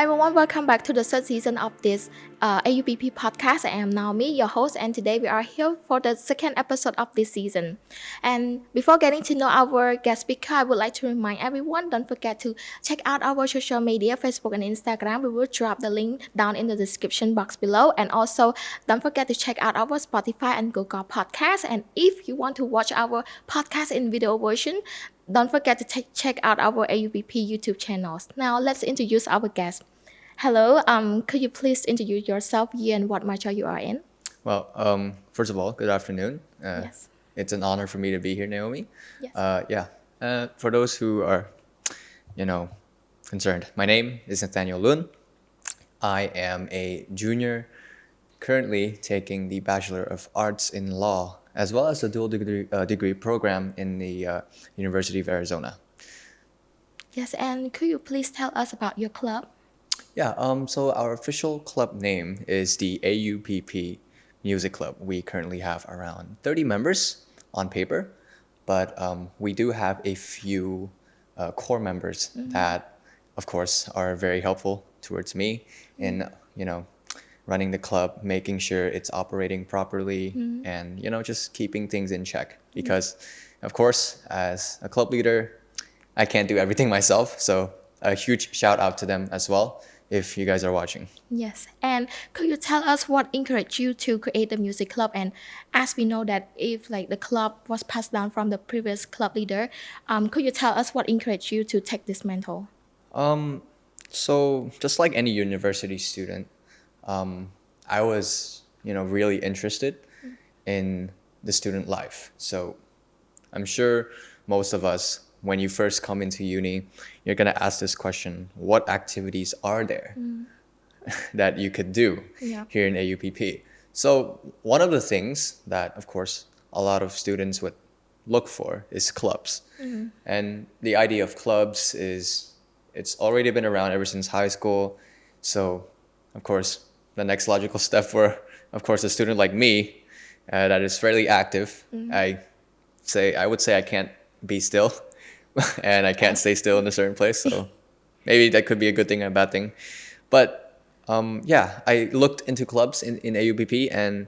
everyone, welcome back to the third season of this AUPP podcast. I am Naomi, your host, and today we are here for the second episode of this season. And before getting to know our guest speaker, I would like to remind everyone, don't forget to check out our social media, Facebook and Instagram. We will drop the link down in the description box below. And also, don't forget to check out our Spotify and Google Podcast. And if you want to watch our podcast in video version, don't forget to check out our AUPP YouTube channels. Now, let's introduce our guest. Hello, could you please introduce yourself, year, and what major you are in? Well, first of all, good afternoon. Yes. It's an honor for me to be here, Naomi. Yes. For those who are, concerned, my name is Nathaniel Lun. I am a junior, currently taking the Bachelor of Arts in Law, as well as a dual degree program in the University of Arizona. Yes, and could you please tell us about your club? So our official club name is the AUPP Music Club. We currently have around 30 members on paper, but we do have a few core members that, of course, are very helpful towards me in, running the club, making sure it's operating properly, and, just keeping things in check. Because, of course, as a club leader, I can't do everything myself. So a huge shout out to them as well, if you guys are watching. Yes, and could you tell us what encouraged you to create the music club? And as we know that if the club was passed down from the previous club leader, could you tell us what encouraged you to take this mantle? So just like any university student, I was, really interested in the student life. So I'm sure most of us, when you first come into uni, you're going to ask this question: what activities are there that you could do here in AUPP? So one of the things that, of course, a lot of students would look for is clubs. And the idea of clubs is, it's already been around ever since high school. So, of course, the next logical step for, of course, a student like me that is fairly active, I would say I can't be still. And I can't stay still in a certain place, so maybe that could be a good thing and a bad thing. But I looked into clubs in AUPP, and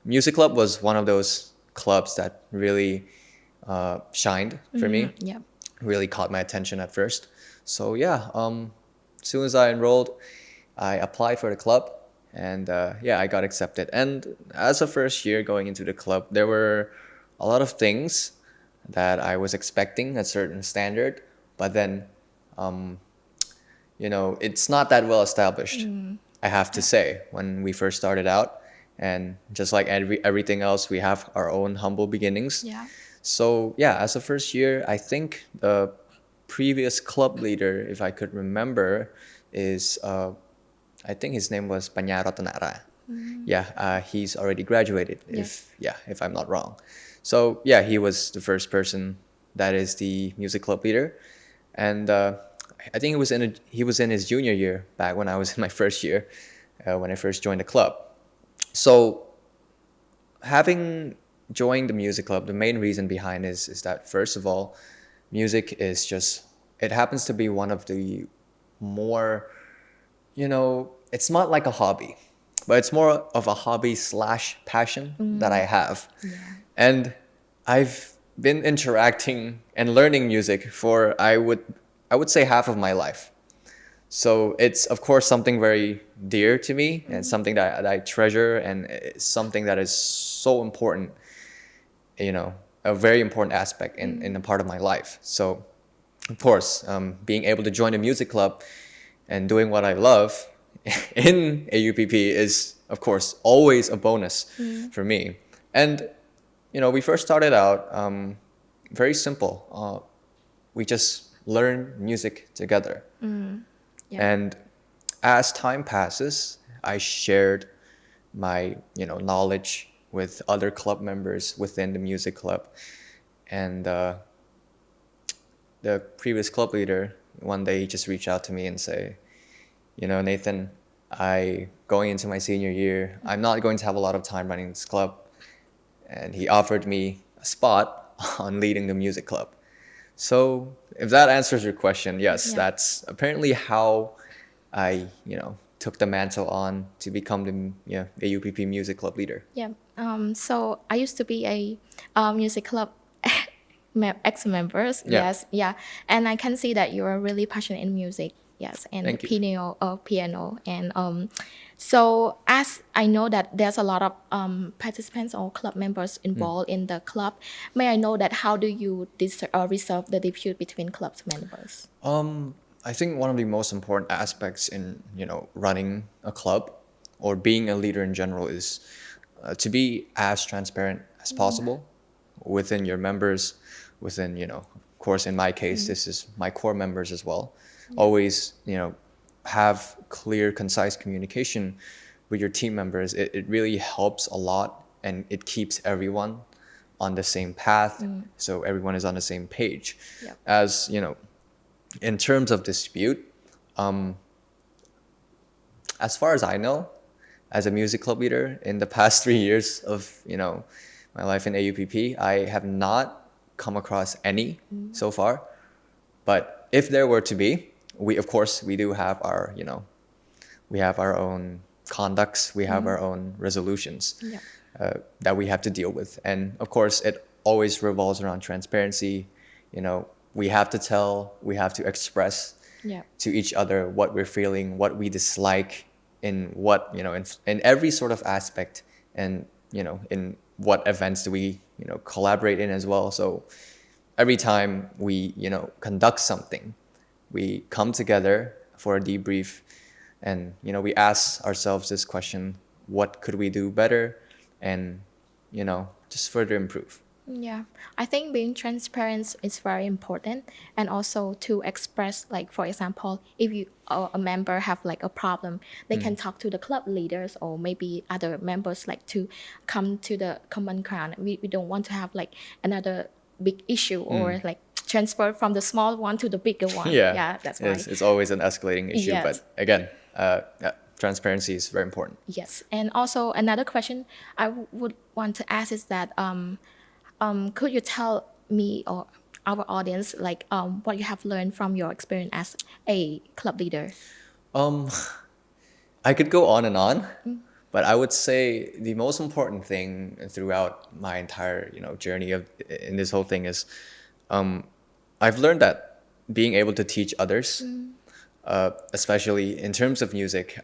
music club was one of those clubs that really shined for me. Yeah. Really caught my attention at first. So as soon as I enrolled, I applied for the club, and I got accepted. And as a first year going into the club, there were a lot of things that I was expecting a certain standard, but then, it's not that well established, I have to say, when we first started out. And just like everything else, we have our own humble beginnings. Yeah. So as a first year, I think the previous club leader, if I could remember, is, I think his name was Panyaro Tanara. He's already graduated, if I'm not wrong. So he was the first person that is the music club leader, and I think he was in his junior year back when I was in my first year, when I first joined the club. So having joined the music club, the main reason behind is that, first of all, music is just, it happens to be one of the more, it's not like a hobby, but it's more of a hobby / passion that I have. And I've been interacting and learning music for, I would say, half of my life. So it's, of course, something very dear to me, and something that I treasure, and it's something that is so important, a very important aspect in a part of my life. So, of course, being able to join a music club and doing what I love in AUPP is, of course, always a bonus for me. And we first started out very simple. We just learn music together. And as time passes, I shared my knowledge with other club members within the music club. And the previous club leader, one day, he just reached out to me and say, Nathan, going into my senior year, I'm not going to have a lot of time running this club. And he offered me a spot on leading the music club. So if that answers your question, yes, that's apparently how I took the mantle on to become the AUPP Music Club leader. Yeah. So I used to be a music club ex-members. Yeah. Yes. Yeah. And I can see that you are really passionate in music. Yes, and Thank you. piano, and so as I know that there's a lot of participants or club members involved in the club, may I know that how do you resolve the dispute between club members? I think one of the most important aspects in running a club or being a leader in general is to be as transparent as possible within your members, within of course in my case this is my core members as well. Always have clear, concise communication with your team members. It really helps a lot, and it keeps everyone on the same path, so everyone is on the same page. Yep. As in terms of dispute, as far as I know, as a music club leader in the past 3 years of my life in AUPP, I have not come across any so far. But if there were to be, we of course we do have our we have our own conducts, we have our own resolutions that we have to deal with, and of course it always revolves around transparency. We have to tell, we have to express to each other what we're feeling, what we dislike, in what in every sort of aspect, and in what events do we collaborate in as well. So every time we conduct something, we come together for a debrief, and we ask ourselves this question: what could we do better, and just further improve. Yeah, I think being transparent is very important, and also to express, like for example, if you a member have like a problem, they can talk to the club leaders or maybe other members, like to come to the common ground. We don't want to have like another big issue or like transfer from the small one to the bigger one. Yeah, that's why. It's always an escalating issue. Yes. But again, transparency is very important. Yes, and also another question I would want to ask is that could you tell me or our audience like what you have learned from your experience as a club leader? I could go on and on, but I would say the most important thing throughout my entire journey of in this whole thing is I've learned that being able to teach others, especially in terms of music,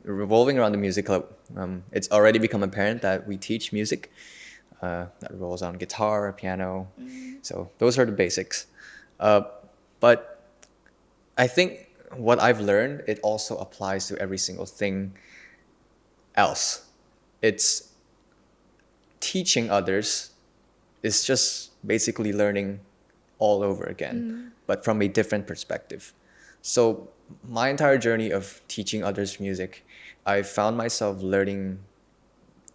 revolving around the music club, it's already become apparent that we teach music that revolves on guitar, piano. So those are the basics. But I think what I've learned, it also applies to every single thing else. It's teaching others is just basically learning all over again, but from a different perspective. So my entire journey of teaching others music, I found myself learning,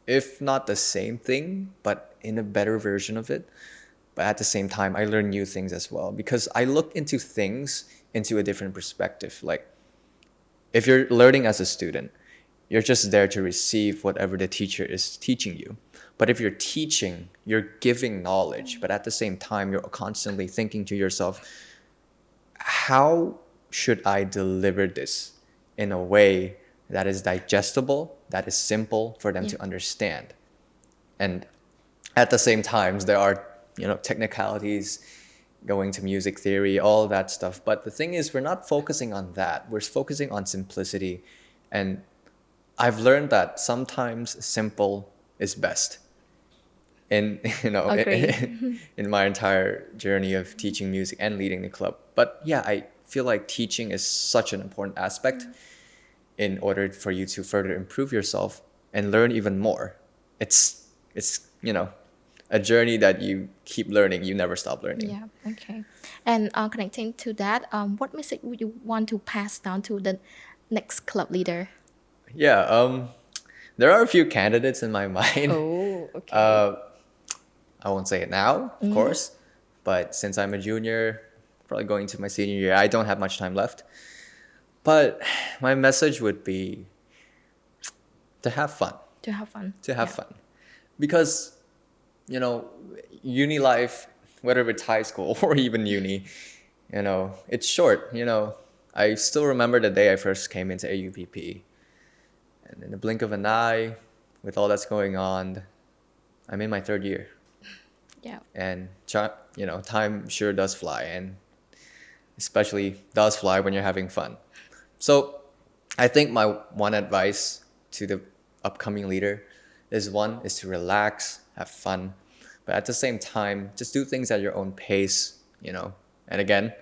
if not the same thing, but in a better version of it. But at the same time, I learned new things as well, because I looked into things into a different perspective. Like, if you're learning as a student, you're just there to receive whatever the teacher is teaching you. But if you're teaching, you're giving knowledge, but at the same time, you're constantly thinking to yourself, how should I deliver this in a way that is digestible, that is simple for them to understand? And at the same time, there are technicalities, going to music theory, all that stuff. But the thing is, we're not focusing on that. We're focusing on simplicity. And I've learned that sometimes simple is best. And in my entire journey of teaching music and leading the club. But yeah, I feel like teaching is such an important aspect in order for you to further improve yourself and learn even more. It's a journey that you keep learning, you never stop learning. Yeah, okay. And connecting to that, what message would you want to pass down to the next club leader? Yeah, there are a few candidates in my mind. Oh, okay. I won't say it now, of course, but since I'm a junior, probably going to my senior year, I don't have much time left. But my message would be to have fun. To have fun. To have fun. Because, uni life, whether it's high school or even uni, it's short. I still remember the day I first came into AUPP. And in the blink of an eye, with all that's going on, I'm in my third year. Yeah. And, time sure does fly, and especially does fly when you're having fun. So I think my one advice to the upcoming leader is to relax, have fun, but at the same time, just do things at your own pace. And again,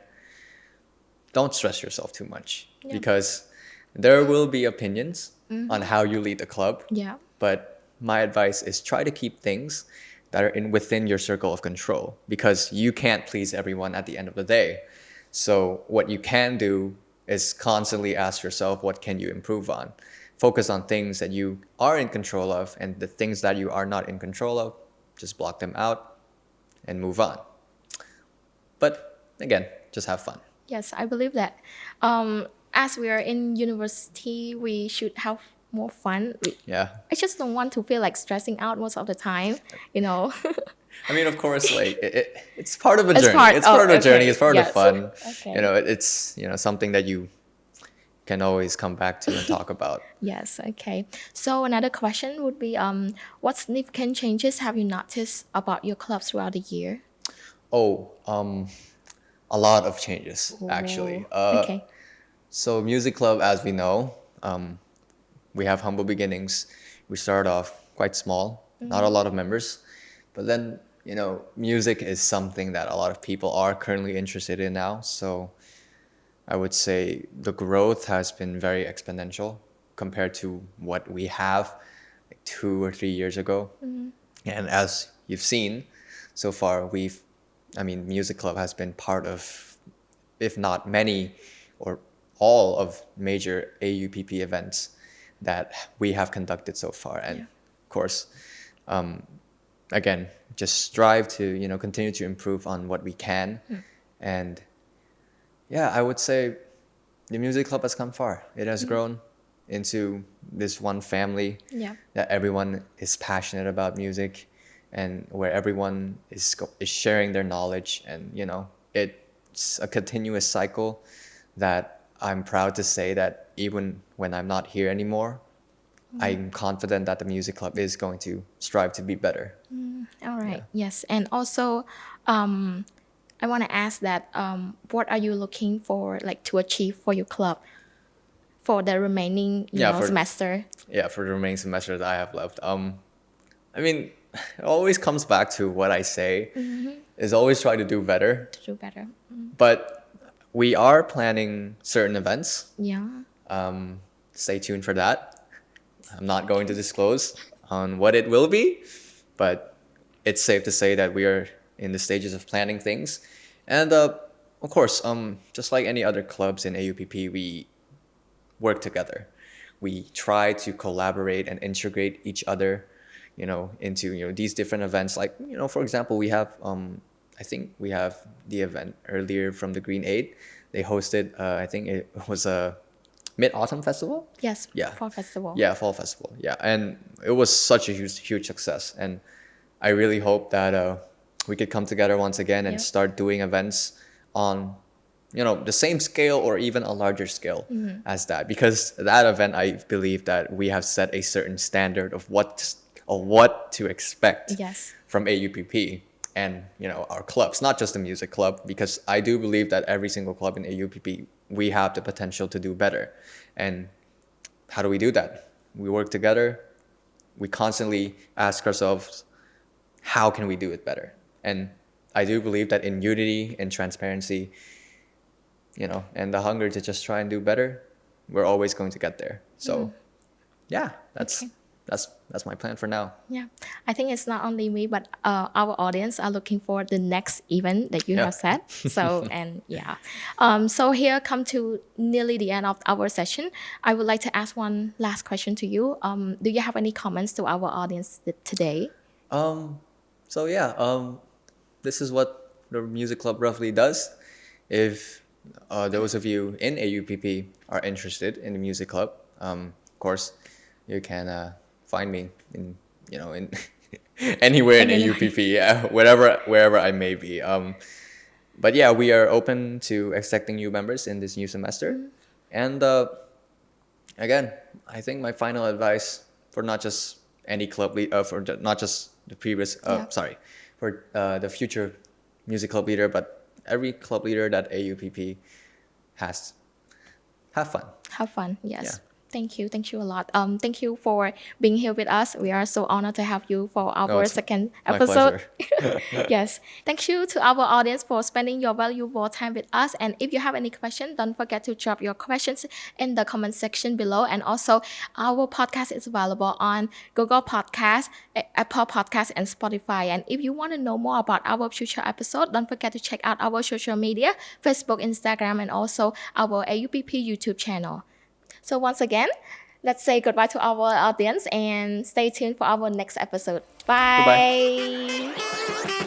don't stress yourself too much Yeah. because there will be opinions on how you lead the club. Yeah. But my advice is try to keep things that are within your circle of control because you can't please everyone at the end of the day. So what you can do is constantly ask yourself, what can you improve on? Focus on things that you are in control of, and the things that you are not in control of, just block them out and move on. But again, just have fun. Yes, I believe that. As we are in university, we should have more fun. Yeah. I just don't want to feel like stressing out most of the time, you know. I mean, of course, like it's part of a It's journey. part- It's part of oh, a journey. okay. It's part of Yes. the fun. Okay. It's something that you can always come back to and talk about. Yes, okay. So another question would be, what significant changes have you noticed about your club throughout the year? Oh, a lot of changes actually. Okay. So Music Club, as we know, we have humble beginnings. We start off quite small, not a lot of members, but then music is something that a lot of people are currently interested in now. So I would say the growth has been very exponential compared to what we have like 2 or 3 years ago. And as you've seen so far, Music Club has been part of, if not many or all of major AUPP events that we have conducted so far. And of course, again, just strive to, continue to improve on what we can. And yeah, I would say the Music Club has come far. It has grown into this one family Yeah. that everyone is passionate about music and where everyone is sharing their knowledge. And, it's a continuous cycle that I'm proud to say that even when I'm not here anymore, I'm confident that the Music Club is going to strive to be better. All right. Yes. And also, I want to ask that, what are you looking for, like, to achieve for your club for the remaining, semester? Yeah, for the remaining semester that I have left. It always comes back to what I say is always try to do better. To do better. But we are planning certain events. Yeah. Stay tuned for that. I'm not going to disclose on what it will be, but it's safe to say that we are in the stages of planning things. And of course, just like any other clubs in AUPP, we work together. We try to collaborate and integrate each other, into these different events. Like, for example, we have I think we have the event earlier from the Green Aid. They hosted I think it was a Mid-Autumn Festival. Yes. Yeah. Fall festival. Yeah, Fall Festival. Yeah, and it was such a huge success. And I really hope that we could come together once again and start doing events on, the same scale or even a larger scale as that. Because that event, I believe that we have set a certain standard of what to expect Yes. from AUPP and our clubs, not just the music club. Because I do believe that every single club in AUPP, we have the potential to do better. And how do we do that? We work together. We constantly ask ourselves, how can we do it better? And I do believe that in unity and transparency, and the hunger to just try and do better, we're always going to get there. So yeah, that's my plan for now. Yeah, I think it's not only me, but our audience are looking for the next event that you have set. So, and so here come to nearly the end of our session. I would like to ask one last question to you. Do you have any comments to our audience today? So yeah, this is what the music club roughly does. If those of you in AUPP are interested in the music club, of course, you can find me in anywhere in AUPP, wherever I may be. But yeah, we are open to accepting new members in this new semester. And again, I think my final advice for not just any not just the previous, for the future music club leader, but every club leader that AUPP has, have fun. Have fun. Yes. Yeah. Thank you. Thank you a lot. Thank you for being here with us. We are so honored to have you for our it's second my episode. pleasure. Yes. Thank you to our audience for spending your valuable time with us. And if you have any questions, don't forget to drop your questions in the comment section below. And also, our podcast is available on Google Podcast, Apple Podcast, and Spotify. And if you want to know more about our future episode, don't forget to check out our social media, Facebook, Instagram, and also our AUPP YouTube channel. So once again, let's say goodbye to our audience and stay tuned for our next episode. Goodbye. Bye.